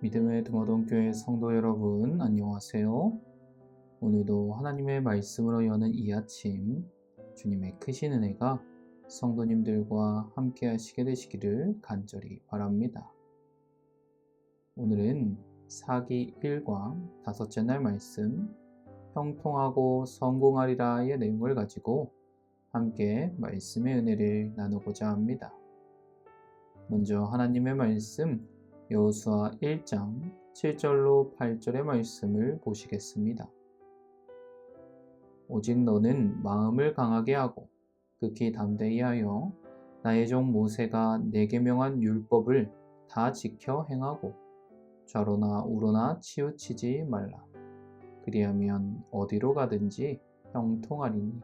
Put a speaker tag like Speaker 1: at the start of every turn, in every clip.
Speaker 1: 믿음의 드모동 교회 성도 여러분, 안녕하세요. 오늘도 하나님의 말씀으로 여는 이 아침, 주님의 크신 은혜가 성도님들과 함께 하시게 되시기를 간절히 바랍니다. 오늘은 사기 1강 다섯째 날 말씀, 형통하고 성공하리라의 내용을 가지고 함께 말씀의 은혜를 나누고자 합니다. 먼저 하나님의 말씀, 여호수아 1장 7절로 8절의 말씀을 보시겠습니다. 오직 너는 마음을 강하게 하고 극히 담대히 하여 나의 종 모세가 내게 명한 율법을 다 지켜 행하고 좌로나 우로나 치우치지 말라. 그리하면 어디로 가든지 형통하리니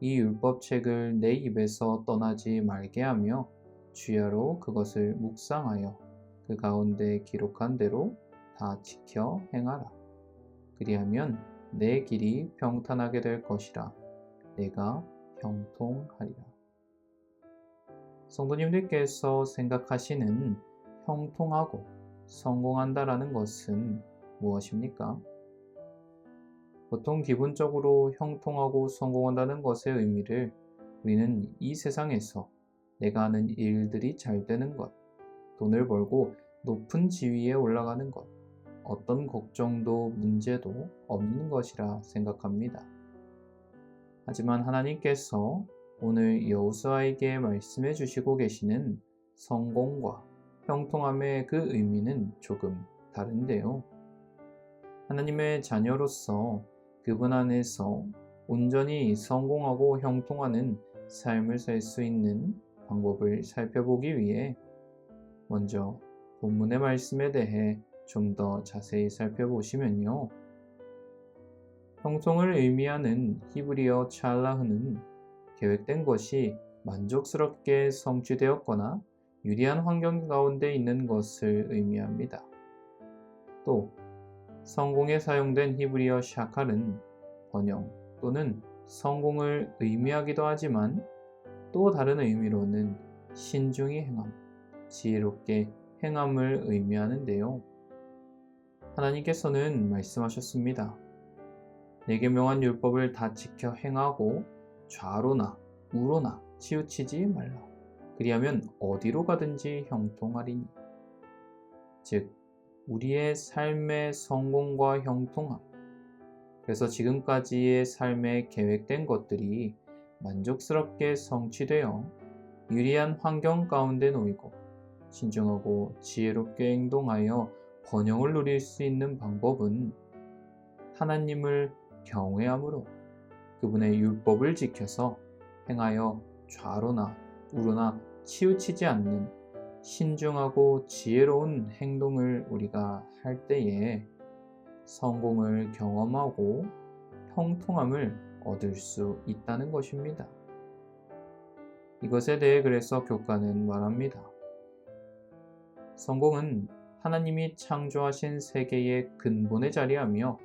Speaker 1: 이 율법책을 내 입에서 떠나지 말게 하며 주야로 그것을 묵상하여 그 가운데 기록한 대로 다 지켜 행하라. 그리하면 내 길이 평탄하게 될 것이라. 내가 형통하리라. 성도님들께서 생각하시는 형통하고 성공한다라는 것은 무엇입니까? 보통 기본적으로 형통하고 성공한다는 것의 의미를 우리는 이 세상에서 내가 하는 일들이 잘 되는 것, 돈을 벌고 높은 지위에 올라가는 것, 어떤 걱정도 문제도 없는 것이라 생각합니다. 하지만 하나님께서 오늘 여호수아에게 말씀해 주시고 계시는 성공과 형통함의 그 의미는 조금 다른데요. 하나님의 자녀로서 그분 안에서 온전히 성공하고 형통하는 삶을 살 수 있는 방법을 살펴보기 위해 먼저 본문의 말씀에 대해 좀 더 자세히 살펴보시면요. 형통을 의미하는 히브리어 찰라흐는 계획된 것이 만족스럽게 성취되었거나 유리한 환경 가운데 있는 것을 의미합니다. 또 성공에 사용된 히브리어 샤칼은 번영 또는 성공을 의미하기도 하지만 또 다른 의미로는 신중히 행함, 지혜롭게 행함을 의미하는데요. 하나님께서는 말씀하셨습니다. 내게 명한 율법을 다 지켜 행하고 좌로나 우로나 치우치지 말라. 그리하면 어디로 가든지 형통하리니. 즉, 우리의 삶의 성공과 형통함, 그래서 지금까지의 삶에 계획된 것들이 만족스럽게 성취되어 유리한 환경 가운데 놓이고 신중하고 지혜롭게 행동하여 번영을 누릴 수 있는 방법은 하나님을 경외함으로 그분의 율법을 지켜서 행하여 좌로나 우로나 치우치지 않는 신중하고 지혜로운 행동을 우리가 할 때에 성공을 경험하고 형통함을 얻을 수 있다는 것입니다. 이것에 대해 그래서 교과는 말합니다. 성공은 하나님이 창조하신 세계의 근본에 자리하며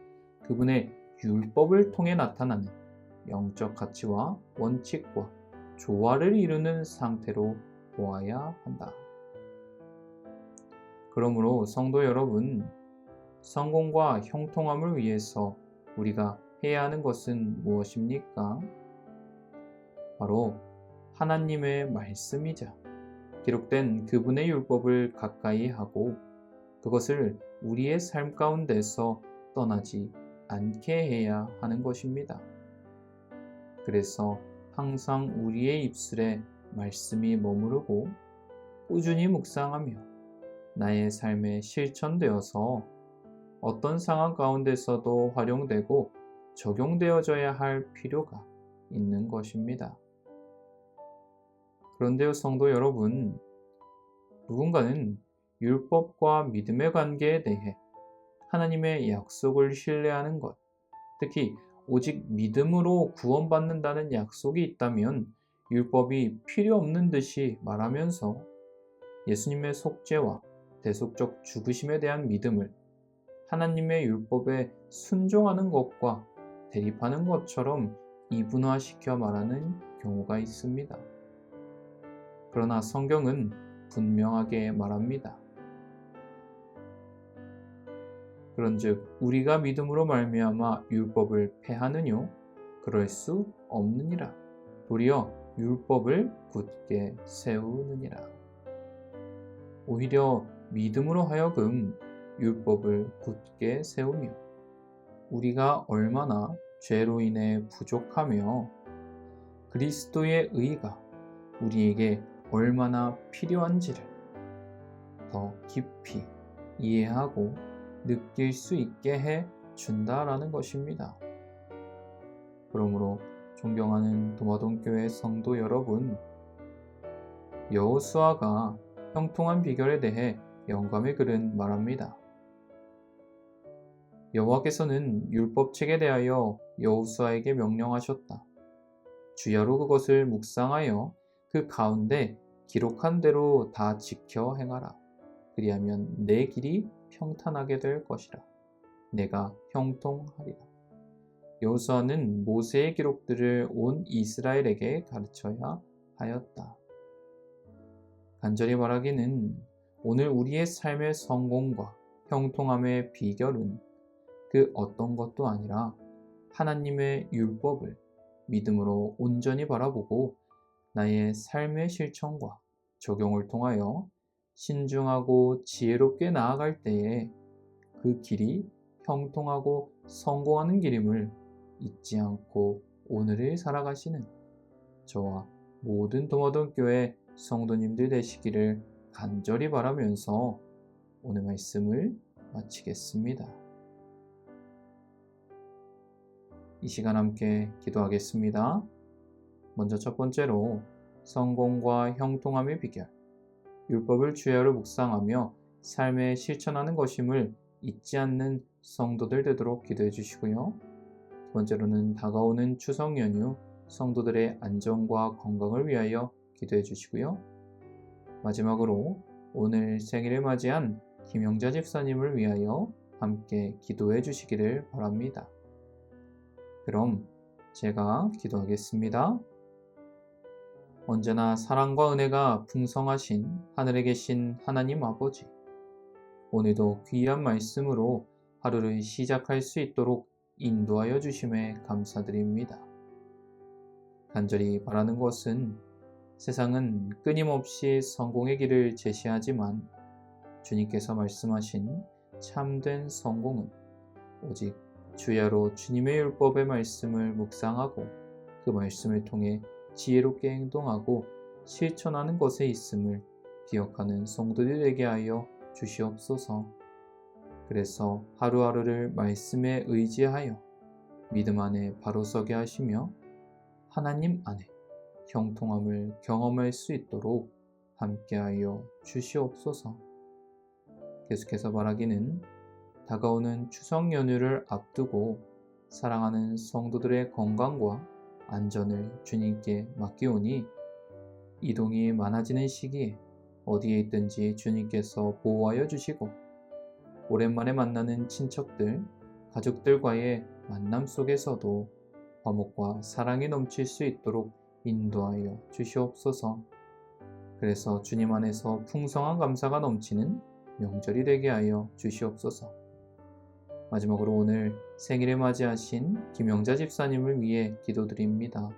Speaker 1: 그분의 율법을 통해 나타나는 영적 가치와 원칙과 조화를 이루는 상태로 보아야 한다. 그러므로 성도 여러분, 성공과 형통함을 위해서 우리가 해야 하는 것은 무엇입니까? 바로 하나님의 말씀이자 기록된 그분의 율법을 가까이 하고 그것을 우리의 삶 가운데서 떠나지 않게 해야 하는 것입니다. 그래서 항상 우리의 입술에 말씀이 머무르고 꾸준히 묵상하며 나의 삶에 실천되어서 어떤 상황 가운데서도 활용되고 적용되어져야 할 필요가 있는 것입니다. 그런데요, 성도 여러분, 누군가는 율법과 믿음의 관계에 대해 하나님의 약속을 신뢰하는 것, 특히 오직 믿음으로 구원받는다는 약속이 있다면 율법이 필요 없는 듯이 말하면서 예수님의 속죄와 대속적 죽으심에 대한 믿음을 하나님의 율법에 순종하는 것과 대립하는 것처럼 이분화시켜 말하는 경우가 있습니다. 그러나 성경은 분명하게 말합니다. 그런즉 우리가 믿음으로 말미암아 율법을 폐하느뇨? 그럴 수 없느니라. 도리어 율법을 굳게 세우느니라. 오히려 믿음으로 하여금 율법을 굳게 세우며 우리가 얼마나 죄로 인해 부족하며 그리스도의 의가 우리에게 얼마나 필요한지를 더 깊이 이해하고 느낄 수 있게 해 준다라는 것입니다. 그러므로 존경하는 도마동교회 성도 여러분, 여호수아가 형통한 비결에 대해 영감의 글은 말합니다. 여호와께서는 율법책에 대하여 여호수아에게 명령하셨다. 주야로 그것을 묵상하여 그 가운데 기록한 대로 다 지켜 행하라. 그리하면 내 길이 평탄하게 될 것이라. 내가 형통하리라. 여호수아는 모세의 기록들을 온 이스라엘에게 가르쳐야 하였다. 간절히 바라기는 오늘 우리의 삶의 성공과 형통함의 비결은 그 어떤 것도 아니라 하나님의 율법을 믿음으로 온전히 바라보고 나의 삶의 실천과 적용을 통하여 신중하고 지혜롭게 나아갈 때에 그 길이 형통하고 성공하는 길임을 잊지 않고 오늘을 살아가시는 저와 모든 도마동교회 성도님들 되시기를 간절히 바라면서 오늘 말씀을 마치겠습니다. 이 시간 함께 기도하겠습니다. 먼저 첫 번째로 성공과 형통함의 비결, 율법을 주야로 묵상하며 삶에 실천하는 것임을 잊지 않는 성도들 되도록 기도해 주시고요. 두 번째로는 다가오는 추석 연휴 성도들의 안전과 건강을 위하여 기도해 주시고요. 마지막으로 오늘 생일을 맞이한 김영자 집사님을 위하여 함께 기도해 주시기를 바랍니다. 그럼 제가 기도하겠습니다. 언제나 사랑과 은혜가 풍성하신 하늘에 계신 하나님 아버지, 오늘도 귀한 말씀으로 하루를 시작할 수 있도록 인도하여 주심에 감사드립니다. 간절히 바라는 것은 세상은 끊임없이 성공의 길을 제시하지만 주님께서 말씀하신 참된 성공은 오직 주야로 주님의 율법의 말씀을 묵상하고 그 말씀을 통해 지혜롭게 행동하고 실천하는 것에 있음을 기억하는 성도들이 되게 하여 주시옵소서. 그래서 하루하루를 말씀에 의지하여 믿음 안에 바로 서게 하시며 하나님 안에 형통함을 경험할 수 있도록 함께하여 주시옵소서. 계속해서 바라기는 다가오는 추석 연휴를 앞두고 사랑하는 성도들의 건강과 안전을 주님께 맡기오니 이동이 많아지는 시기에 어디에 있든지 주님께서 보호하여 주시고 오랜만에 만나는 친척들, 가족들과의 만남 속에서도 화목과 사랑이 넘칠 수 있도록 인도하여 주시옵소서. 그래서 주님 안에서 풍성한 감사가 넘치는 명절이 되게 하여 주시옵소서. 마지막으로 오늘 생일을 맞이하신 김영자 집사님을 위해 기도드립니다.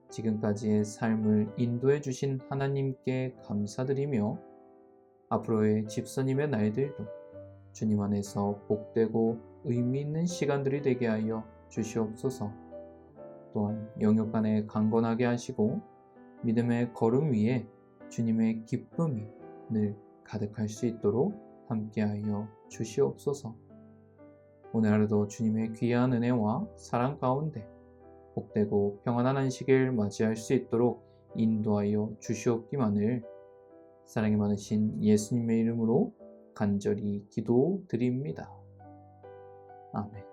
Speaker 1: 지금까지의 삶을 인도해 주신 하나님께 감사드리며 앞으로의 집사님의 날들도 주님 안에서 복되고 의미 있는 시간들이 되게 하여 주시옵소서. 또한 영역 안에 강건하게 하시고 믿음의 걸음 위에 주님의 기쁨이 늘 가득할 수 있도록 함께하여 주시옵소서. 오늘 하루도 주님의 귀한 은혜와 사랑 가운데 복되고 평안한 안식을 맞이할 수 있도록 인도하여 주시옵기만을 사랑이 많으신 예수님의 이름으로 간절히 기도드립니다. 아멘.